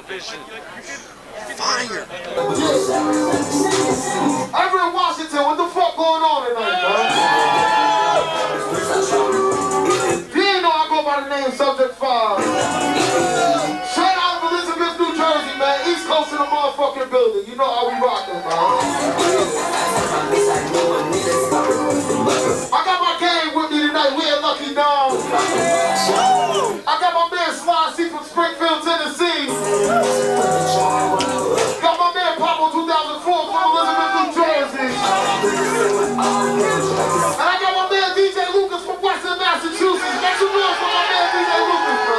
MellowVision. Fire. Everett, Washington, what the fuck going on tonight, bro? You ain't know I go by the name Subjxct. Straight out of Elizabeth, New Jersey, man. East Coast in the motherfucking building. You know how we rockin', bro. I got my gang with me tonight. We at Lucky Dom. I got my man Slide C from Springfield, Tennessee. Got my man papo2oo4 from Elizabeth, New Jersey. And I got my man DJ Lucas from Western Massachusetts. Make some noise for my man DJ Lucas, bro.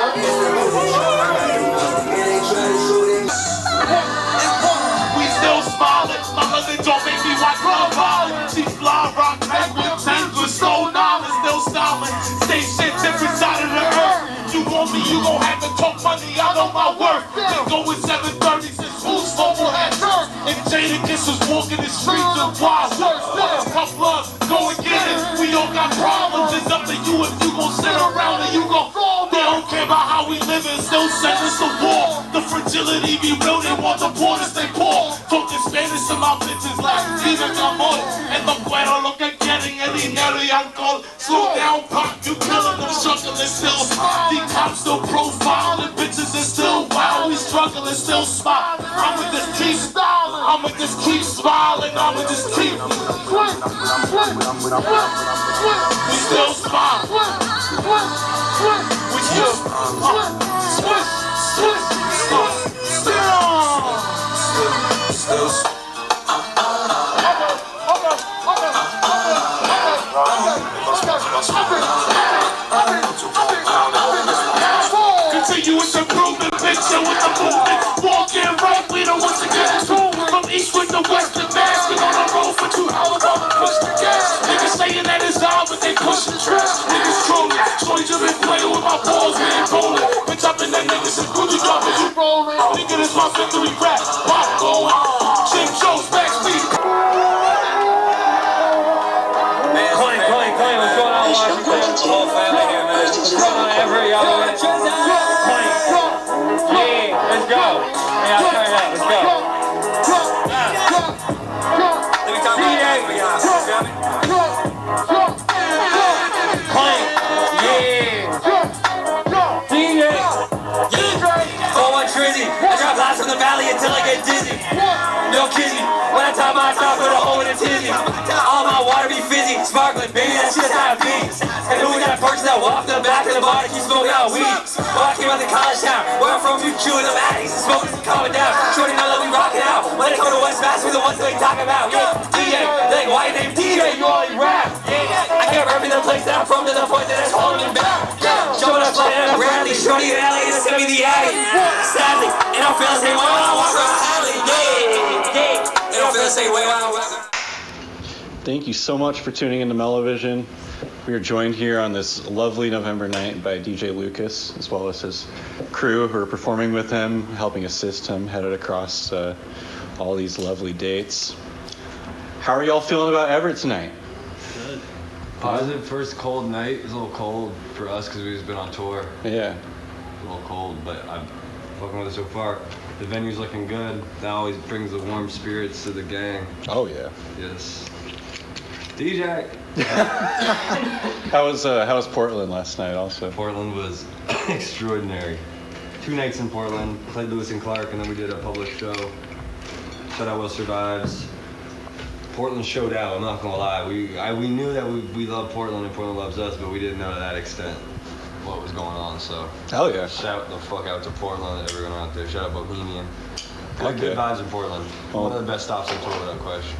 We still smiling. My mother don't make me watch love violence. She fly, rock, penguin, tangled, so knowledge, still styling. Stay shit different side of the earth. You want me, you gon' have to talk money. I know my worth. Been going 730 since who's mobile had first. If Jadakiss was walking the streets of wild worse, tough love, go and get it. We all got problems. It's up to you if you gon' sit around and you gon' fall. They don't care about how we live and still send us to war. The fragility be real, they want the poor to stay poor. Talking Spanish to my bitches like vive mi amor. And the puedo lo que quieren el dinero y alcohol. Slow down, pop, you killing them, struggling still. The cops still profiling, bitches is still wild. We struggling, still smile. I'ma just keep styling, I'ma just keep smiling, I'ma just keep. We still smile. We still continuous improvement, picture with the movement. Walking right, we don't want to get into from east with the west to mass. We on the road for 2 hours while we push the gas. Niggas saying that it's on, but they push the trash. Niggas trolling. Shorty just been playing with my balls, we ain't rolling. Bitch, I've been that nigga since Gucci dropping, you rolling. Nigga, this my victory rap. Pop going. Jim Jones, backspeed. Clank, what's going on, Washington? The whole family here, man. What's going on, Everett? Y'all with it? Clank. Yeah, let's go. Hey, I'll turn it up. Let's go. Let me talk about it for y'all. Clank. Yeah. DJ. 41 Trizzy. I drop lots from the valley until I get dizzy. No kidding. When I top my top, put a hole in a tizzy. All my water be fizzy, sparkling, baby, that shit's not a beat. And who we got a person that walk to the back of the bar to keep smoking out weed? Well, I came out the college town, where I'm from, you chewing them addies and smoking some calming down. Shorty know that we rockin' out. When they come to West Mass, we the ones that they talk about. Yeah, DJ, they like, why you name DJ? You only rap. Yeah, I can't rap in the place that I'm from to the point that it's holding me back. Showing up like in a rally, shorty in LA to send me the Addy. Sadly, and I feel the same way when I walk around Alley. Yeah. They don't feel the same way when I walk. Thank you so much for tuning into MellowVision. We are joined here on this lovely November night by DJ Lucas, as well as his crew who are performing with him, helping assist him headed across all these lovely dates. How are y'all feeling about Everett tonight? Good. Positive first cold night. It was a little cold for us because we've just been on tour. Yeah. A little cold, but I'm fucking with it so far. The venue's looking good. That always brings the warm spirits to the gang. Oh yeah. Yes. DJ. How was Portland last night also? Portland was extraordinary. 2 nights in Portland, played Lewis and Clark, and then we did a public show. Shout out Will Survives. Portland showed out, I'm not gonna lie. We knew that we love Portland and Portland loves us, but we didn't know to that extent what was going on, so. Hell yeah. Shout the fuck out to Portland, everyone out there. Shout out Bohemian. Okay. Good vibes in Portland. Well, one of the best stops on tour without question.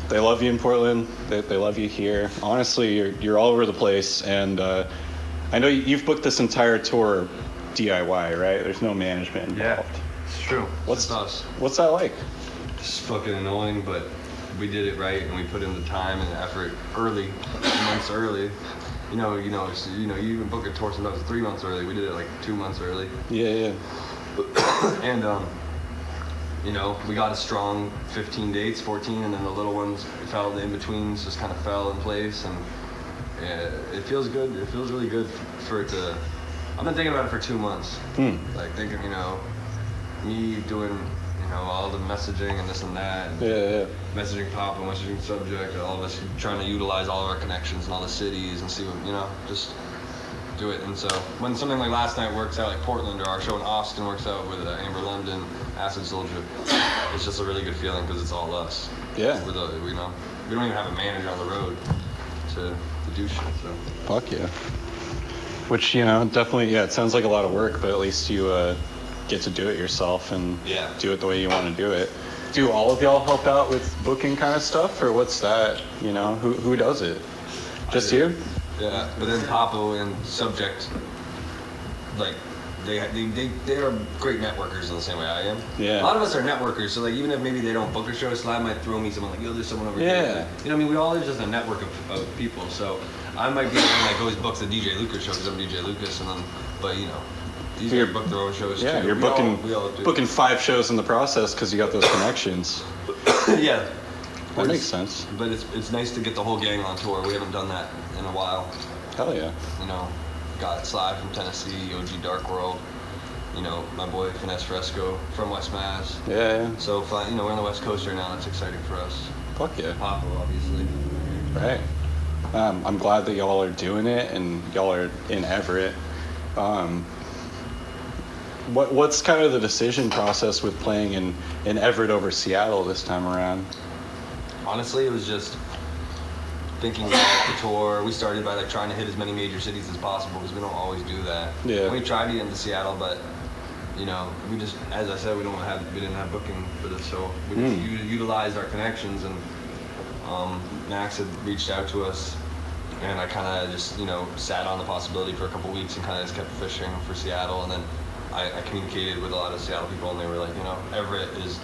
They love you in Portland. They love you here. Honestly, you're all over the place, and I know you've booked this entire tour DIY, right? There's no management involved. Yeah, it's true. What's us? What's that like? It's fucking annoying, but we did it right, and we put in the time and the effort early, months early. You even book a tour sometimes 3 months early. We did it like 2 months early. Yeah. And we got a strong 15 dates, 14, and then the little ones fell, the in-betweens just kind of fell in place, and it feels good. It feels really good for it to. I've been thinking about it for 2 months. Like thinking, me doing, you know, all the messaging and this and that. And Yeah. messaging Pop and messaging Subjxct, all of us trying to utilize all of our connections in all the cities and see what, you know, just do it. And so when something like last night works out, like Portland, or our show in Austin works out with Amber London, Acid Soldier, it's just a really good feeling because it's all us. Yeah. We're the, you know, we don't even have a manager on the road to do shit. So. Fuck yeah. Which, you know, definitely, yeah, it sounds like a lot of work, but at least you get to do it yourself and do it the way you want to do it. Do all of y'all help out with booking kind of stuff, or what's that? You know, who does it? Just you? Yeah, but then Papo and Subjxct, like, they are great networkers in the same way I am. Yeah. A lot of us are networkers, so like even if maybe they don't book a show, Slab might throw me someone like, yo, there's someone over here. You know what I mean? We all are just a network of people. So I might be the one that goes books the DJ Lucas show because I'm DJ Lucas, and then, but you know, these guys book their own shows too. Yeah, you're booking 5 shows in the process because you got those connections. Yeah. That makes sense. But it's nice to get the whole gang on tour. We haven't done that in a while. Hell yeah. You know, got Sly from Tennessee, OG Dark World. You know, my boy Finesse Fresco from West Mass. Yeah. So, you know, we're on the West Coast right now. That's exciting for us. Fuck yeah. Papo, obviously. Right. I'm glad that y'all are doing it and y'all are in Everett. What's kind of the decision process with playing in Everett over Seattle this time around? Honestly, it was just thinking about the tour. We started by like trying to hit as many major cities as possible because we don't always do that. Yeah. We tried to get into Seattle, but you know, we just, as I said, we didn't have booking for this, so we just utilized our connections. And Max had reached out to us, and I kind of just, you know, sat on the possibility for a couple weeks and kind of just kept fishing for Seattle. And then I communicated with a lot of Seattle people, and they were like, you know, Everett is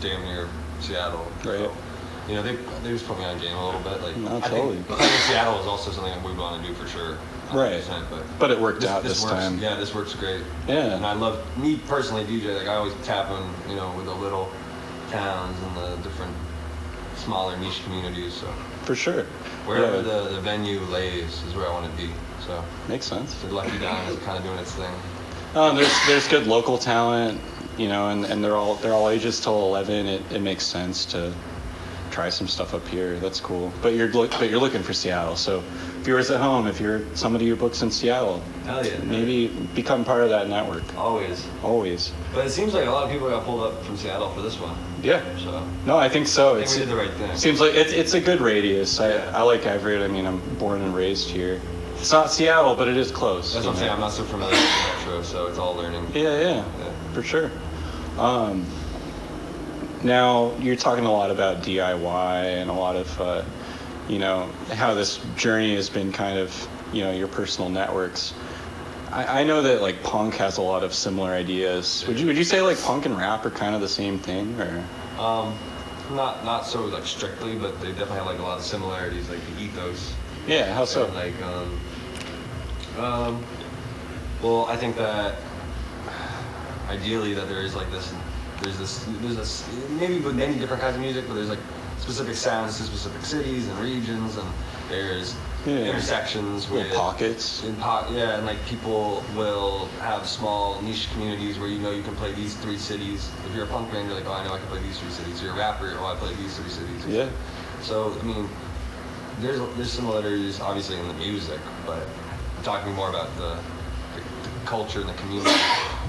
damn near Seattle. Right. So, you know, they just put me on game a little bit. Like, no, I totally. think playing in Seattle is also something that we want to do for sure. Right. But it worked out this works, time. Yeah, this works great. Yeah. And I love, me personally, DJ, like I always tap on, you know, with the little towns and the different smaller niche communities. So For sure. wherever the venue lays is where I want to be. So makes sense. The Lucky Down is kind of doing its thing. There's good local talent, you know, and they're all ages till 11. It makes sense to try some stuff up here. That's cool. But you're looking for Seattle. So viewers at home, if you're somebody who books in Seattle, hell yeah, maybe become part of that network. Always. But it seems like a lot of people got pulled up from Seattle for this one. Yeah. So no, I think so. I think we did the right thing. Seems like it's a good radius. I like Everett. I mean, I'm born and raised here. It's not Seattle, but it is close. That's what I'm saying. I'm not so familiar with the metro, so it's all learning. Yeah, for sure. Now, you're talking a lot about DIY and a lot of, you know, how this journey has been kind of, you know, your personal networks. I know that, like, punk has a lot of similar ideas. Would you say, like, punk and rap are kind of the same thing, or? Not so, like, strictly, but they definitely have, like, a lot of similarities, like the ethos. Yeah, how so? And, like, well, I think that ideally that there's this maybe with many different kinds of music, but there's like specific sounds to specific cities and regions, and there's intersections with pockets. And like people will have small niche communities where you know you can play these 3 cities. If you're a punk band, you're like, oh, I know I can play these 3 cities. If you're a rapper, oh, I play these 3 cities. Yeah. So I mean, there's similarities obviously in the music, but I'm talking more about the culture and the community.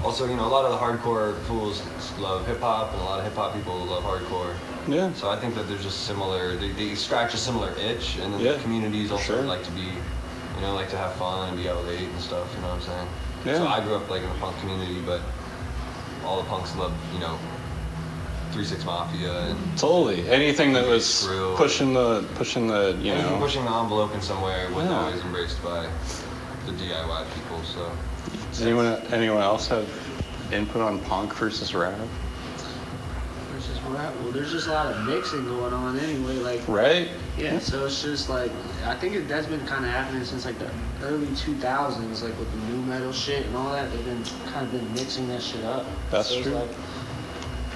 Also, you know, a lot of the hardcore fools love hip hop, and a lot of hip hop people love hardcore. Yeah. So I think that they're just similar. They scratch a similar itch, and then the communities also like to be, you know, like to have fun and be out late and stuff. You know what I'm saying? Yeah. So I grew up like in a punk community, but all the punks love, you know, 3-6 Mafia and totally anything that was pushing the you know, pushing the envelope in some way was always embraced by the DIY people. So. Does anyone else have input on punk versus rap? Versus rap? Well, there's just a lot of mixing going on anyway. Like, right? Yeah. So it's just like, I think that's been kind of happening since like the early 2000s, like with the new metal shit and all that. They've been kind of mixing that shit up. That's so true. It's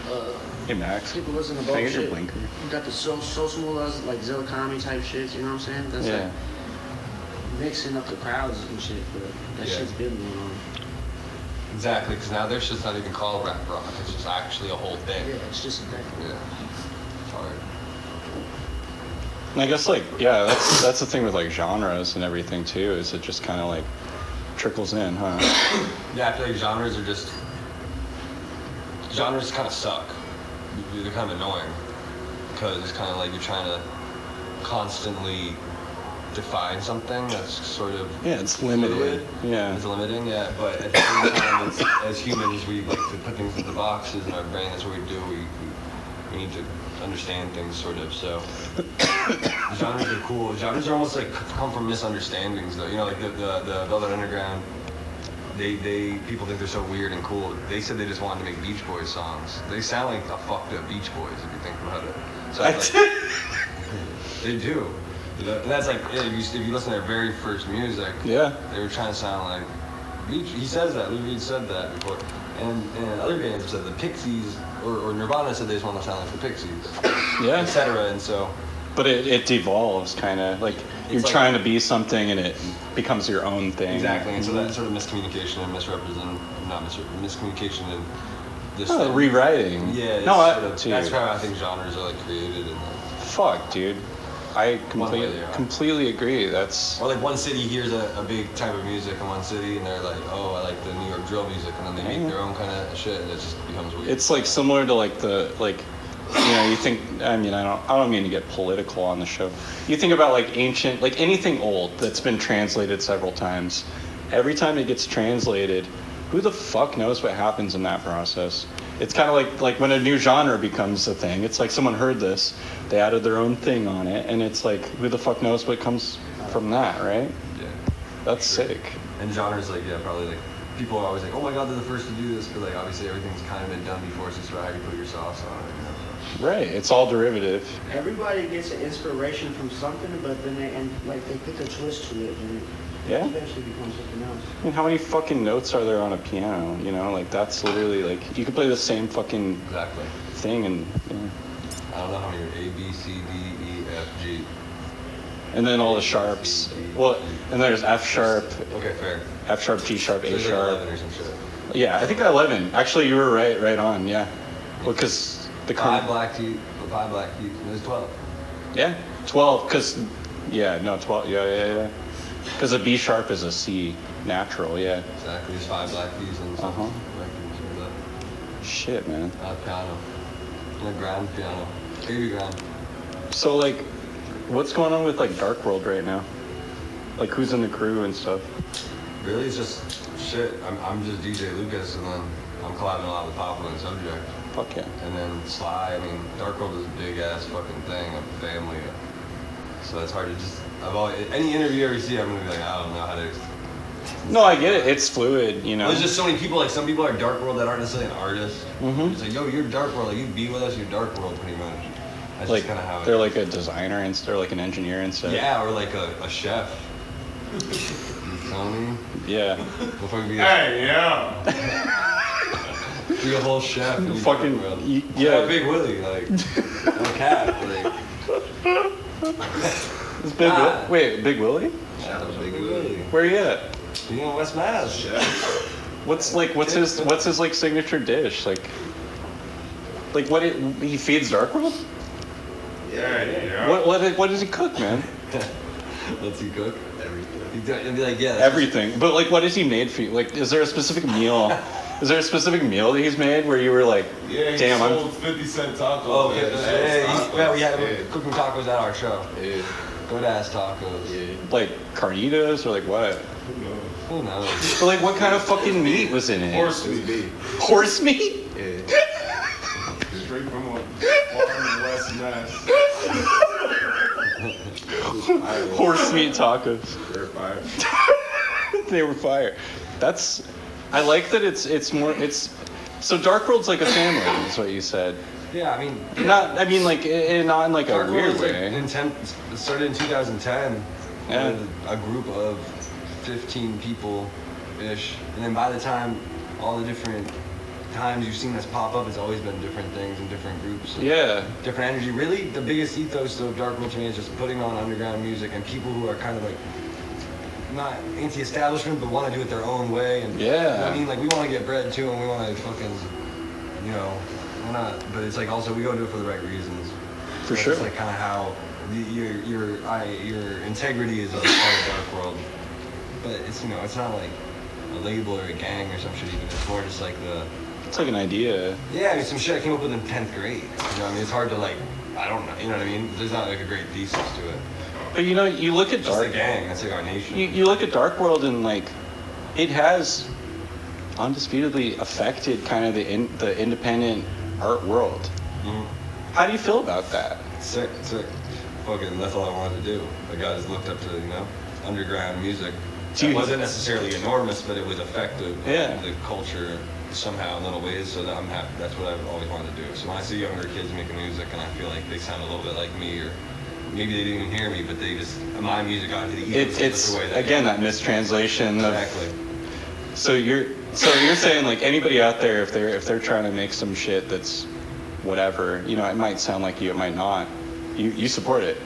like, hey Max, people listen to can I get bullshit. your blinker? You got the so small as like Zillikami type shit. You know what I'm saying? That's like mixing up the crowds and shit. But that shit's been going on. Exactly, because now their shit's not even called rap rock. It's just actually a whole thing. Yeah, it's just a thing. Yeah. It's hard. And I guess like, yeah, that's the thing with like genres and everything too, is it just kind of like trickles in, huh? Yeah, I feel like genres kind of suck. They're kind of annoying because it's kind of like you're trying to constantly define something that's sort of it's limited. fluid. Yeah, It's limiting, yeah. But at the same time, as humans, we like to put things into boxes in our brain. That's what we do. We need to understand things, sort of. So genres are cool. Genres are almost like come from misunderstandings, though. You know, like the Velvet Underground. People think they're so weird and cool. They said they just wanted to make Beach Boys songs. They sound like the fucked up Beach Boys if you think about it. So like, they do. And that's like, if you listen to their very first music, yeah, they were trying to sound like Beach. He says that. Lou Reed said that before. And other bands have said the Pixies or Nirvana said they just want to sound like the Pixies, yeah, etc. And so. But it devolves, kind of like you're like, trying to be something and it becomes your own thing. Exactly, and so that sort of miscommunication and miscommunication and this rewriting. Yeah, no, that's how I think genres are like created. And fuck, dude, I completely agree. That's or like one city hears a big type of music in one city and they're like, oh, I like the New York drill music, and then they make their own kind of shit, and it just becomes weird. It's like similar to like you know, you think, I mean, I don't mean to get political on the show. You think about like ancient, like anything old that's been translated several times. Every time it gets translated, who the fuck knows what happens in that process? It's kind of like when a new genre becomes a thing. It's like someone heard this, they added their own thing on it, and it's like, who the fuck knows what comes from that, right? Yeah. That's sick. And genres like, yeah, probably like, people are always like, oh my god, they're the first to do this, but like obviously everything's kind of been done before, so it's about how you put your sauce on it, you know? Right, it's all derivative. Everybody gets an inspiration from something, but then they put a twist to it, and it eventually becomes something else. I mean, how many fucking notes are there on a piano? You know, like that's literally like you could play the same fucking thing, and I don't know how many A, B, C, D, E, F, G. And then all the sharps. Well, and there's F sharp. Okay, fair. F sharp, G sharp, A sharp. 11 or some shit. Yeah, I think 11. Actually, you were right on. Yeah, because. Five black keys. There's 12. Yeah, 12. Cause 12. Yeah. Because a B sharp is a C natural. Yeah. Exactly. There's 5 black keys and some Shit, man. Piano. And a grand piano. Baby grand. So like, what's going on with like Dark World right now? Like, who's in the crew and stuff? Really, it's just shit. I'm just DJ Lucas, and then I'm collabing a lot with Papo and Subjxct. Fuck yeah. And then Sly, I mean, Dark World is a big ass fucking thing, a family. So it's hard to just, any interview you ever see, I'm gonna be like, I don't know how to. No, I get it. It's fluid, you know. Well, there's just so many people, like some people are Dark World that aren't necessarily an artist. Mm-hmm. It's like, yo, you're Dark World, like you be with us, you're Dark World pretty much. That's like, just kind of how they're like a designer instead, or like an engineer instead. Yeah, or like a chef. You feel me? Yeah. Hey, yo. Be a whole chef. Fucking yeah. Big Willie, like a cat, like. It's Big Willie? Wait, Big Willie? Yeah, Big Willie. Where you at? You know, West Mass. What's his like signature dish? Like what he feeds Dark World? Yeah. What does he cook, man? What's he cook? Everything. He'd be like, yeah. Everything. But like, what has he made for you? Like, is there a specific meal? Is there a specific meal that he's made where you were like, damn, I'm 50-cent tacos. Oh, yeah, we had cooking tacos at our show. Yeah. Good ass tacos. Yeah. Like carnitas or like what? Who knows? But like, what kind of fucking meat was in it? Horse meat. Horse meat? Yeah. Straight from a farm in West Mass. Horse meat tacos. They're fire. They were fire. I like that it's more, so Dark World's like a family, is what you said. Yeah, I mean. Not in like Dark a weird World way. It started in 2010. Yeah. With a group of 15 people-ish. And then by the time, all the different times you've seen us pop up, it's always been different things and different groups. Yeah. Different energy. Really, the biggest ethos of Dark World to me is just putting on underground music and people who are kind of like not anti-establishment, but want to do it their own way. And Yeah. you know what I mean, like we want to get bread too, and we want to fucking, you know, we're not. But it's like also we go do it for the right reasons. For That's sure. like kind of how your integrity is a part of Dark World. But it's, you know, it's not like a label or a gang or some shit even. It's more just like It's like an idea. yeah, I mean, some shit I came up with in 10th grade. You know what I mean? It's hard to like, I don't know, you know what I mean? There's not like a great thesis to it. But you know, you look at It's just a Dark. gang, that's like our nation. You look at Dark World and like, it has undisputedly affected kind of the independent art world. Mhm. How do you feel about that? Sick. Fucking, that's all I wanted to do. Like, I just looked up to, you know, underground music. Do It you- wasn't necessarily enormous, but it was effective Yeah. the culture somehow in little ways, so that I'm happy. That's what I've always wanted to do. So when I see younger kids making music and I feel like they sound a little bit like me, or maybe they didn't even hear me, but they just, my music got to the ethos It's the way that again that mistranslation of. Exactly. So you're saying like anybody out there, if they're trying to make some shit that's whatever, you know, it might sound like you, it might not. You support it.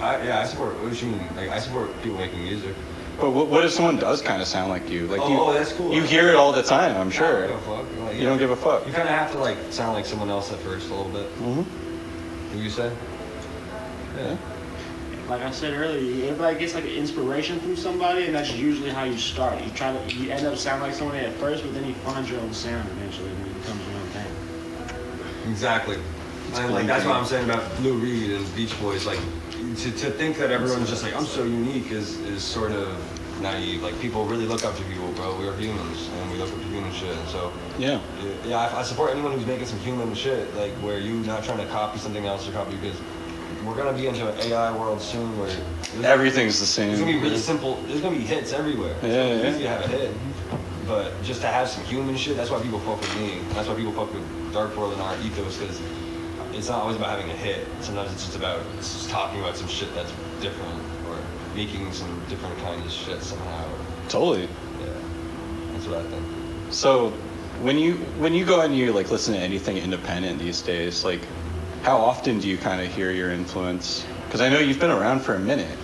I support, what do you mean? Like, I support people making music. But what if someone does kind of sound like you? Like Oh, that's cool. You hear it all the time, I'm I sure. don't give a fuck. Like, You don't give a fuck. You kind of have to like sound like someone else at first a little bit. Mm-hmm. What you say? Yeah. Like I said earlier, everybody gets like an inspiration from somebody, and that's usually how you start. You end up sounding like somebody at first, but then you find your own sound eventually, and it becomes your own thing. Exactly. And like that's what I'm saying about Lou Reed and Beach Boys. Like to think that everyone's just like I'm so unique is sort of naive. Like people really look up to people, bro. We're humans, and we look up to human shit. And so Yeah. I support anyone who's making some human shit. Like where you're not trying to copy something else or copy because we're gonna be into an AI world soon where Everything's the same. It's gonna be really simple. There's gonna be hits everywhere. It's Yeah, gonna be yeah. easy to have a hit. But just to have some human shit, that's why people fuck with me. That's why people fuck with Dark World and our ethos, because it's not always about having a hit. Sometimes it's just talking about some shit that's different, or making some different kinds of shit somehow. Totally. Yeah, that's what I think. So when you go and you like listen to anything independent these days, like how often do you kind of hear your influence? Because I know you've been around for a minute.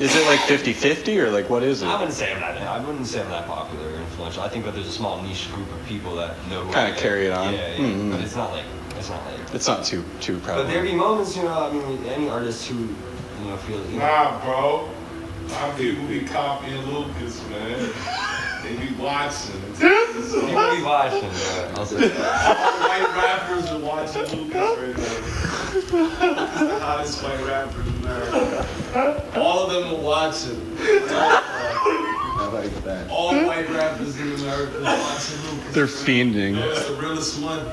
Is it like 50-50 or like what is it? I wouldn't say I'm that popular or influential. I think that there's a small niche group of people that know who Kind I of am. carry it on. Yeah, Mhm. but it's not like It's not too But prevalent. there be moments, you know, I mean, any artist who, you know, feel, you know, Nah, bro. My people be copying Lucas, man. They be watching. people be watching, I'll say that. All the white rappers are watching Lucas right now. He's the hottest white rapper in America. All of them are watching. I like that. All white rappers in America are watching Lucas. They're fiending. That's the realest one.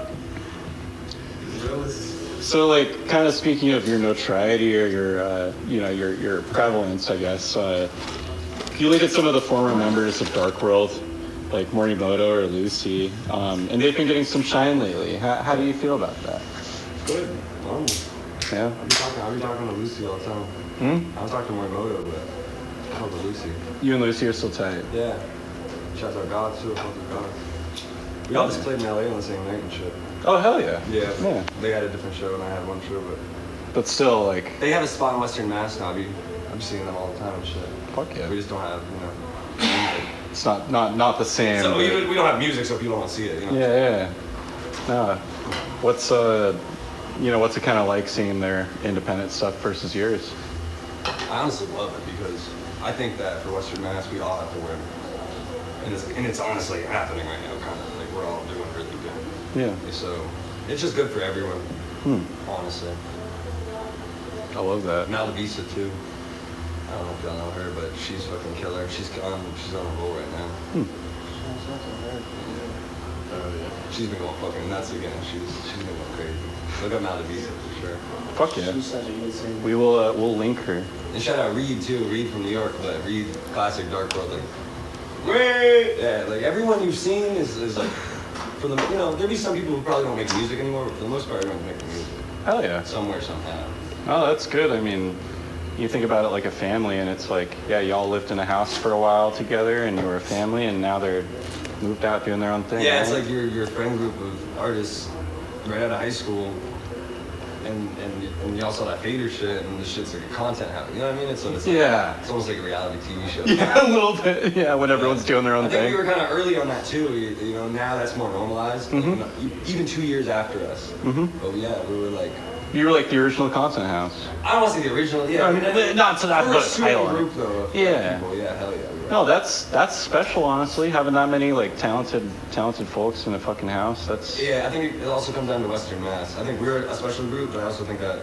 The realest. So like kind of speaking of your notoriety or your your prevalence, I guess. If you look at some of the former members of Dark World, like Morimoto or Lucy, and they've been getting some shine lately. How do you feel about that? Good. Yeah. I'll be talking to Lucy all the time. I was talking to Morimoto, but I talk to Lucy. You and Lucy are still tight. Yeah. Shout out God too, fuck with God. We all just played in LA on the same night and shit. Oh hell yeah. Yeah. Yeah. They had a different show and I had one show, but But still, like, they have a spot in Western Mass now. I'm seeing them all the time and shit. fuck yeah. We just don't have, you know, music. It's not the same. So but- we don't have music, so people don't see it. You know? Yeah. No. What's what's it kind of like seeing their independent stuff versus yours? I honestly love it because I think that for Western Mass, we all have to win. And it's honestly happening right now, kind of. Like, we're all doing really good. Yeah. So, it's just good for everyone, honestly. I love that. MellowVision, too. I don't know if y'all know her, but she's fucking killer. She's on a roll right now. She's been going fucking nuts again. She's been going crazy. Look up MellowVision for sure. Fuck yeah. She's such a good singer. We will we'll link her. And shout out Reed, too. Reed from New York, but Reed, classic Dark World. Like, Wait! yeah, like everyone you've seen is like, for the, you know, there'll be some people who probably don't make music anymore, but for the most part, everyone's making music. Hell yeah. Somewhere, somehow. Oh, that's good. I mean, you think about it like a family, and it's like, yeah, y'all lived in a house for a while together, and you were a family, and now they're moved out doing their own thing. Yeah, it's right? like your friend group of artists right out of high school. and you also that fader shit, and the shit's like a content house. You know what I mean? It's almost like a reality TV show. Yeah, a little bit. Yeah, when everyone's doing their own I think thing. we were kind of early on that too. You know, now that's more normalized. Even 2 years after us. But yeah, we were like. You were like the original content house. I don't want to say the original. Yeah, I mean, not to that we're a title. group though. Of Yeah. people. Yeah, hell yeah. No, that's special, honestly. Having that many like talented folks in a fucking house. That's. Yeah, I think it also comes down to Western Mass. I think we're a special group, but I also think that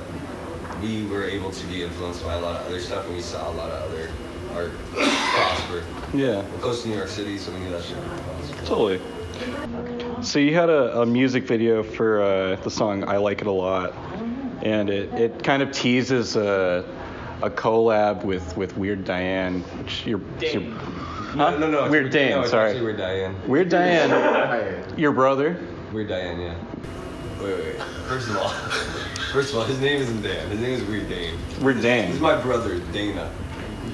we were able to be influenced by a lot of other stuff, and we saw a lot of other art prosper. Yeah. We're close to New York City, so we knew that shit would prosper. Totally. So you had a music video for the song "I Like It a Lot," and it kind of teases a collab with Weird Diane, which you're huh? No, Weird Dane, no, it's sorry. actually Weird Diane. Weird Diane, your brother. Weird Diane, yeah. Wait. First of all, his name isn't Dan. His name is Weird Dane. Weird This Dane. is my brother, Dana.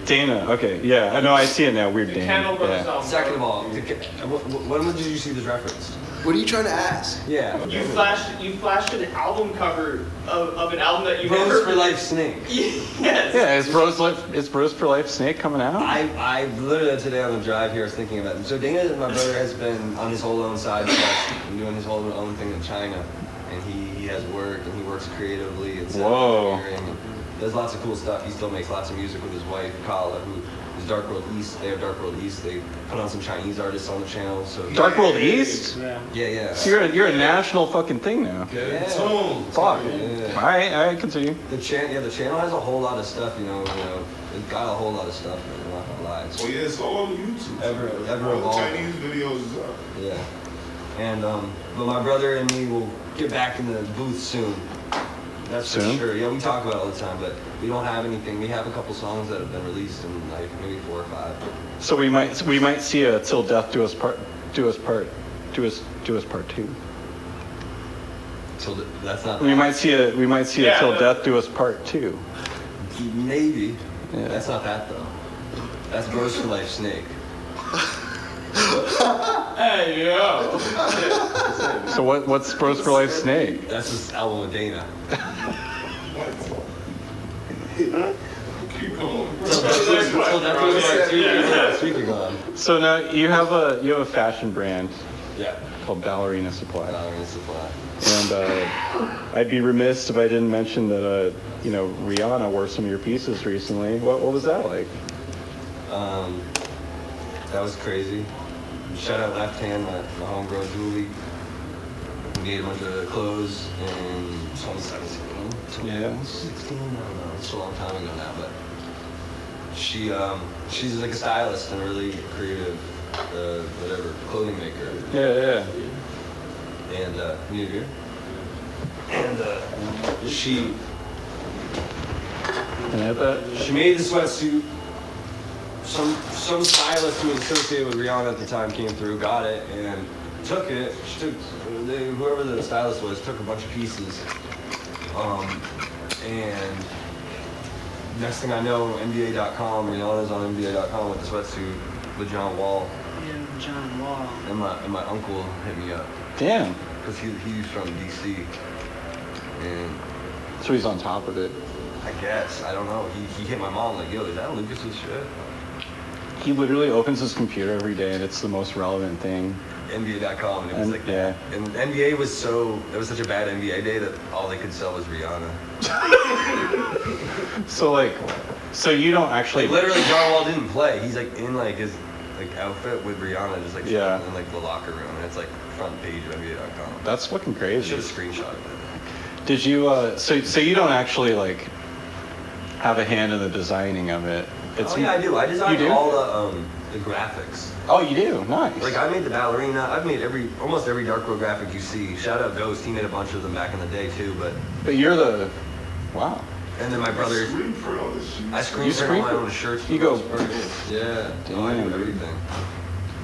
Dana. Okay, yeah, I know. I see it now. Weird Dane. Yeah. Second of all, when did you see this reference? What are you trying to ask? Yeah. You flashed an album cover of an album that you Bros never for Life Snake. Yes. Yeah, is Bros for Life Snake coming out? I literally today on the drive here I was thinking about it. So Dana, my brother, has been on his whole own side quest and doing his whole own thing in China. And he has work and he works creatively and Whoa. and does lots of cool stuff. He still makes lots of music with his wife, Kala, who is Dark World East. They have Dark World East. They put on some Chinese artists on the channel. So Dark World East? Yeah. So you're a national fucking thing now. Yeah. Fuck. Yeah. All right, continue. The channel has a whole lot of stuff, you know, it's got a whole lot of stuff, man, I'm not gonna lie. Oh yeah, it's all on YouTube. Everett All the evolved. Chinese videos is up. Yeah. And, but my brother and me will get back in the booth soon. That's Soon? for sure. Yeah, we talk about it all the time, but we don't have anything. We have a couple songs that have been released in like maybe 4 or 5. So we might see a Till Death Do Us Part 2. So that's not. We might see a Till Death Do Us Part 2. Maybe. Yeah. That's not that though. That's Bros for Life Snake. Hey yo. So what's Bros for Life Snake? That's this album with Dana. Keep going. So that's speaking on. So now you have a fashion brand Yeah. called Ballerina Supply. Ballerina Supply. And I'd be remiss if I didn't mention that Rihanna wore some of your pieces recently. What was that like? That was crazy. Shout out Left Hand, my homegrown Julie. We made a bunch of clothes in 2017. Yeah. 16, I don't know. It's a long time ago now, but she's like a stylist and a really creative, clothing maker. Yeah. And you need a beer? And she Can I have that? She made the sweatsuit. Some stylist who was associated with Rihanna at the time came through, got it, and took it. Whoever the stylist was took a bunch of pieces. And next thing I know, NBA.com, Rihanna's on NBA.com with the sweatsuit with John Wall. Yeah, John Wall. And my uncle hit me up. Damn. Because he's from DC. And So he's on top of it. I guess, I don't know. He hit my mom like, yo, is that Lucas's shit? He literally opens his computer every day and it's the most relevant thing. NBA.com, and it was like yeah. that. And NBA was such a bad NBA day that all they could sell was Rihanna. So you don't actually Like literally John Wall didn't play. He's like in like his like outfit with Rihanna just like Yeah. in like the locker room, and it's like front page of NBA.com. That's fucking I crazy. should have screenshotted it. Did you so you don't actually like have a hand in the designing of it? Oh yeah, I do. I designed You do? all the graphics. Oh, you do? Nice. Like I made the ballerina. I've made almost every Dark World graphic you see. Shout out Ghost. He made a bunch of them back in the day too. But you're the wow. And then my brother. Screen for all this shit. I screen You print screen all my print? own shirts. You go- Yeah. Oh, I do Damn. everything.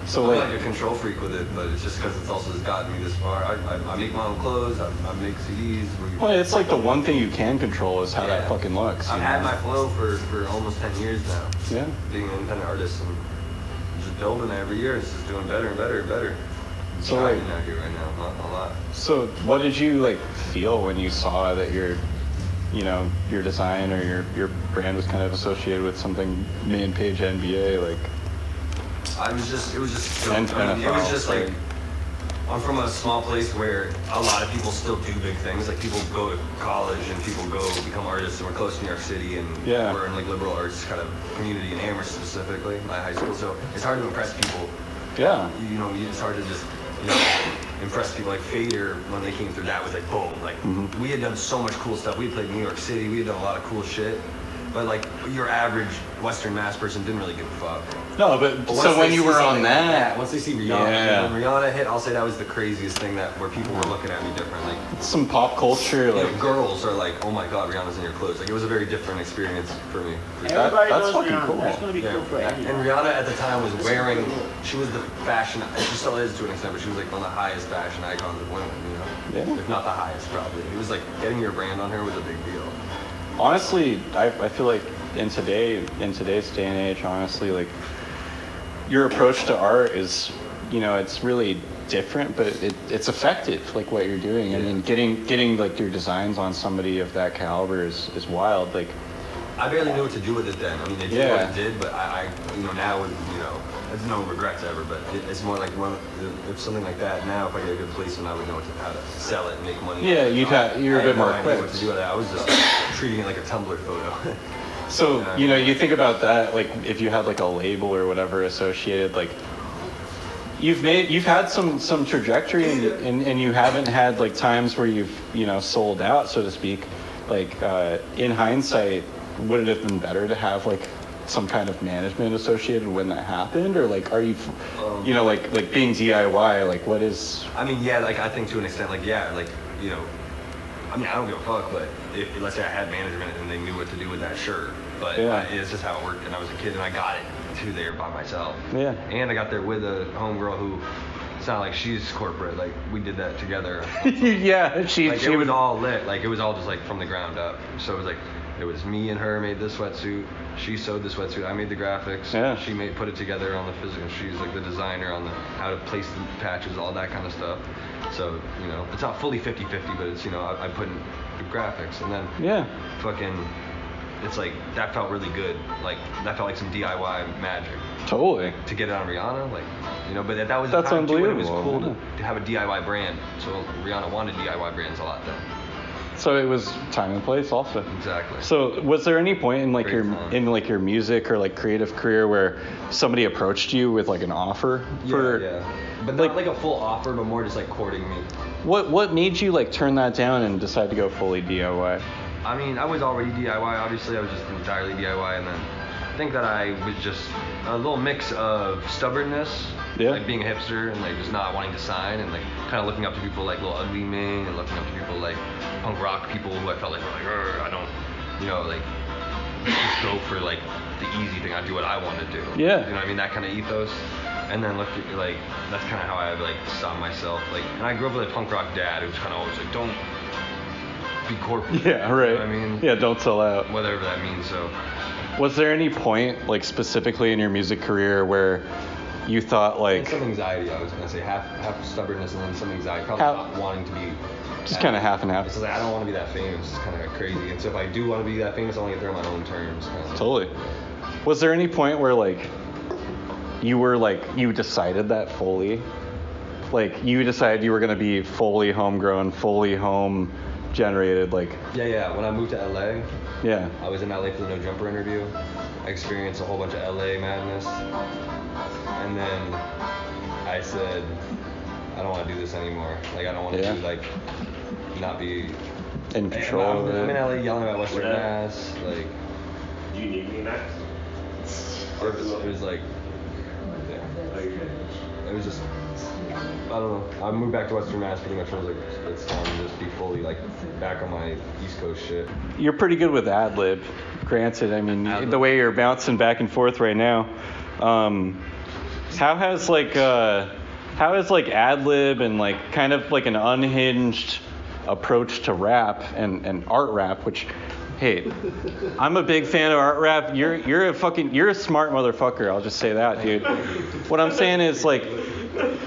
So I'm like like a control freak with it, but it's just because it's also gotten me this far. I make my own clothes. I make CDs. well, it's like the one thing you can control is how that Yeah. fucking looks. I've you had know? my flow for almost 10 years now, Yeah. being an independent artist and just building it every year. It's just doing better and better and better. So Trying like, out here right now, not a lot. so what did you like feel when you saw that your design or your brand was kind of associated with something main page NBA? Like, It was just And it was just NFL, like, I'm from a small place where a lot of people still do big things. Like people go to college and people go become artists, and we're close to New York City, and Yeah. we're in like liberal arts kind of community in Amherst specifically, my high school. So it's hard to impress people. yeah. It's hard to just impress people. Like Fader, when they came through, that was like boom. Like we had done so much cool stuff. We had played New York City. We had done a lot of cool shit. But like your average Western Mass person didn't really give a fuck. No, but But so once when they you see were something on like that, once they see Rihanna, Yeah. when Rihanna hit, I'll say that was the craziest thing where people were looking at me different. Like, some pop culture, like, girls are like, oh my god, Rihanna's in your clothes. Like, it was a very different experience for me. Everybody that's knows fucking Rihanna. cool. That's gonna be cool for And everybody. Rihanna at the time was wearing, she was the fashion, she still is to an extent, but she was like one of the highest fashion icons of women, Yeah. If not the highest, probably. It was like, getting your brand on her was a big deal. honestly, I feel like in today's day and age, honestly, like your approach to art is, it's really different, but it's effective, like what you're doing. I mean, getting like your designs on somebody of that caliber is wild. Like, I barely knew what to do with it then. I mean, it did what it did, but I now, there's no regrets ever, but it's more like if something like that, now if I get a good placement, I would know how to sell it and make money. Yeah, you're a bit more I didn't know what equipped. to do with it. I was just treating it like a Tumblr photo. So, you think about that, like if you had like a label or whatever associated, like you've had some trajectory and you haven't had like times where you've, sold out, so to speak. Like, in hindsight, would it have been better to have like some kind of management associated when that happened? Or like, are you, like being DIY, like what is? I mean, yeah, like I think to an extent, like, yeah, like, I mean, I don't give a fuck, but if let's say I had management and they knew what to do with that, sure. But it's just how it worked, and I was a kid and I got it to there by myself. Yeah. And I got there with a homegirl who, it's not like she's corporate, like we did that together. Yeah, Like she it was would. all lit, like it was all just like from the ground up. So it was like, it was me and her made the sweatsuit. She sewed the sweatsuit. I made the graphics. Yeah. She put it together on the physical. She's like the designer on the how to place the patches, all that kind of stuff. So it's not fully 50-50, but it's I put in the graphics, and then fucking, it's like that felt really good. Like that felt like some DIY magic. Totally. To get it on Rihanna, like but that was That's the time too when it was unbelievable, cool to have a DIY brand. So Rihanna wanted DIY brands a lot then. So it was time and place also. Exactly. So was there any point in like Great time. your music or like creative career where somebody approached you with like an offer for but not like a full offer, but more just like courting me. what made you like turn that down and decide to go fully DIY? I mean, I was already DIY. Obviously, I was just entirely DIY, and then I think that I was just a little mix of stubbornness, like being a hipster and like just not wanting to sign, and like kind of looking up to people like Lil Ugly Mane, and looking up to people like punk rock people who I felt like were like, I don't, like just go for like the easy thing. I do what I want to do. Yeah. You know what I mean? That kind of ethos. And then looked at like that's kind of how I like saw myself. Like, and I grew up with a punk rock dad who was kind of always like, don't be corporate. Yeah, right. You know what I mean? Yeah, don't sell out. Whatever that means. So. Was there any point like specifically in your music career where you thought like some anxiety? I was gonna say half stubbornness and then some anxiety. Probably not wanting to be. Just kind of half and half. It's like I don't want to be that famous. It's kind of crazy. And so if I do want to be that famous, I want to get there on my own terms. Totally. Was there any point where like you decided that fully? Like you decided you were gonna be fully homegrown, fully home generated, like. Yeah. When I moved to LA. Yeah. I was in LA for the No Jumper interview. I experienced a whole bunch of LA madness. And then I said, I don't want to do this anymore. Like I don't want to do like not be in control of it. I'm in LA yelling about Western Mass. Like. Do you need me next? It was like. It was just, I don't know. I moved back to Western Mass pretty much. I was like, it's time to just be fully like back on my East Coast shit. You're pretty good with ad-lib. Granted, I mean, the way you're bouncing back and forth right now. How has ad-lib and like kind of like an unhinged approach to rap and art rap, which, hey, I'm a big fan of art rap. You're a smart motherfucker. I'll just say that, dude. What I'm saying is like,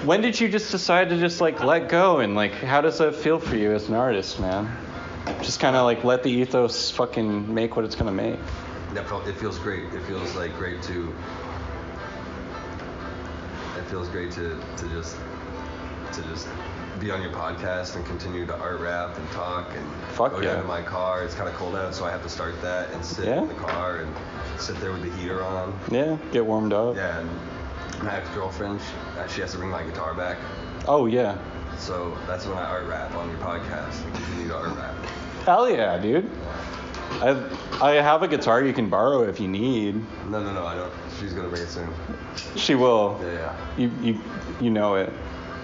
When did you just decide to just like let go, and like how does that feel for you as an artist, man? Just kind of like let the ethos fucking make what it's gonna make. It feels great. It feels like great to. It feels great to just be on your podcast and continue to art rap and talk and Fuck go yeah. down to my car. It's kind of cold out, so I have to start that and sit Yeah. in the car and sit there with the heater on. Yeah, get warmed up. Yeah, and my ex-girlfriend, she has to bring my guitar back. Oh yeah. So that's when I art rap on your podcast and continue to art rap. Hell yeah, dude. I have a guitar you can borrow if you need. No, I don't. She's gonna bring it soon. She will. Yeah. You know it.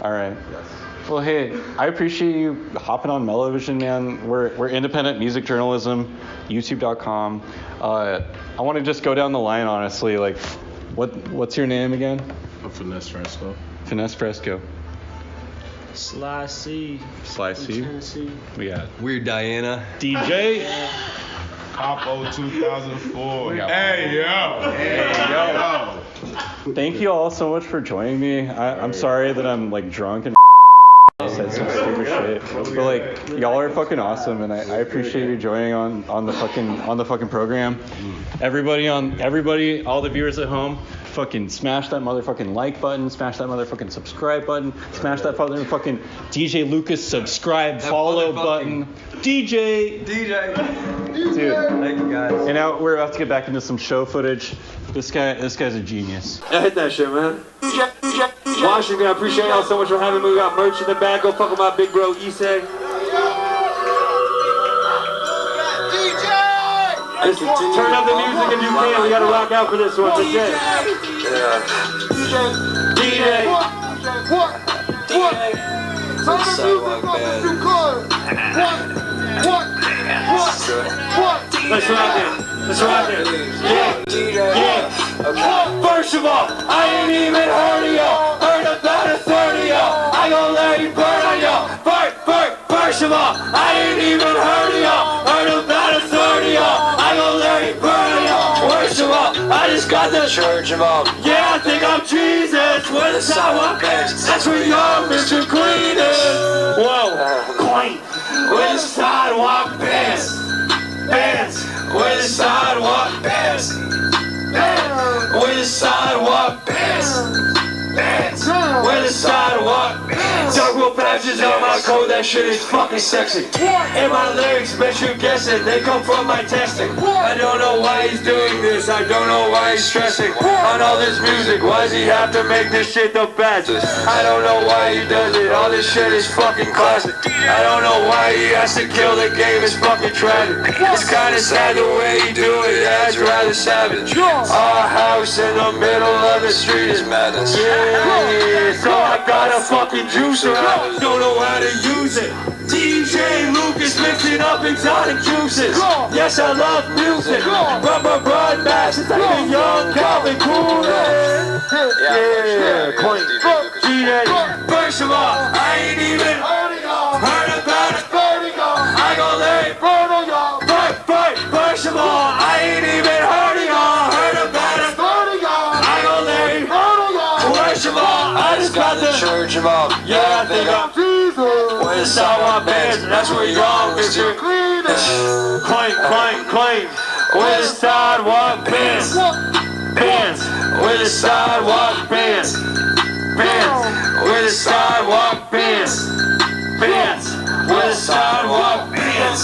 All right. Yes. Well, hey, I appreciate you hopping on MellowVision, man. We're independent music journalism, YouTube.com. I want to just go down the line, honestly. Like, what's your name again? Finesse Fresco. Finesse Fresco. Sly C. Sly from C. Tennessee. We got Weird Diana. DJ. papo2oo4. Yeah. Hey, yo. Thank you all so much for joining me. I'm sorry that I'm like drunk and said some stupid shit, but like y'all are fucking awesome, and I appreciate you joining on the fucking program. Everybody, all the viewers at home, fucking smash that motherfucking like button, smash that motherfucking subscribe button, smash that motherfucking DJ Lucas subscribe follow button. DJ. Dude. Thank you guys. And now we're about to get back into some show footage. This guy's a genius. I hit that shit, man. Washington, I appreciate y'all so much for having me. We got merch in the back. Go fuck with my big bro, Isay. Listen, turn up the music if you can. We gotta rock out for this one. That's it. DJ. What? Let's rock it. Yeah. First of all, I ain't even heard of y'all. Heard about a third of y'all. I gon' let you burn on y'all. First of all, I ain't even heard of y'all. Heard about a third of y'all. I gon' let you burn on y'all. Worst of all, I just got the church involved. Yeah, I think I'm Jesus. Where the sidewalk is, that's where y'all Mr. Clean is. Whoa, clean. Where the sidewalk is. Bands, where the sidewalk bands. Where the sidewalk bands. Where the sidewalk bands. Dark wool patches on my coat, that shit is fucking sexy. And my lyrics, bet you guess it, they come from my testing. I don't know why he's doing this, I don't know why he's stressing on all this music. Why does he have to make this shit the best? I don't know why he does it, all this shit is fucking classic. I don't know why he has to kill the game, it's fucking tragic. It's kinda sad the way he do it, yeah, it's rather savage. Our house in the middle of the street is madness. Yeah, so I gotta fucking juice around, don't know how to use it. DJ Lucas mixing up exotic juices. Yes, I love music. Rubber broad mass, it's like a young Calvin Coolidge. Yeah, queen. DJ. First of all, I ain't even heard about it. I gon' let it burn on y'all. First of all, I ain't even heard about it. I gon' let it burn on y'all. First of all, I just got the church involved. Yeah, I think I'm Jesus. Where the sidewalk bands, that's where y'all Mr. Clean. Where the sidewalk bands. Where the sidewalk bands. Where the sidewalk bands. Where the sidewalk bands.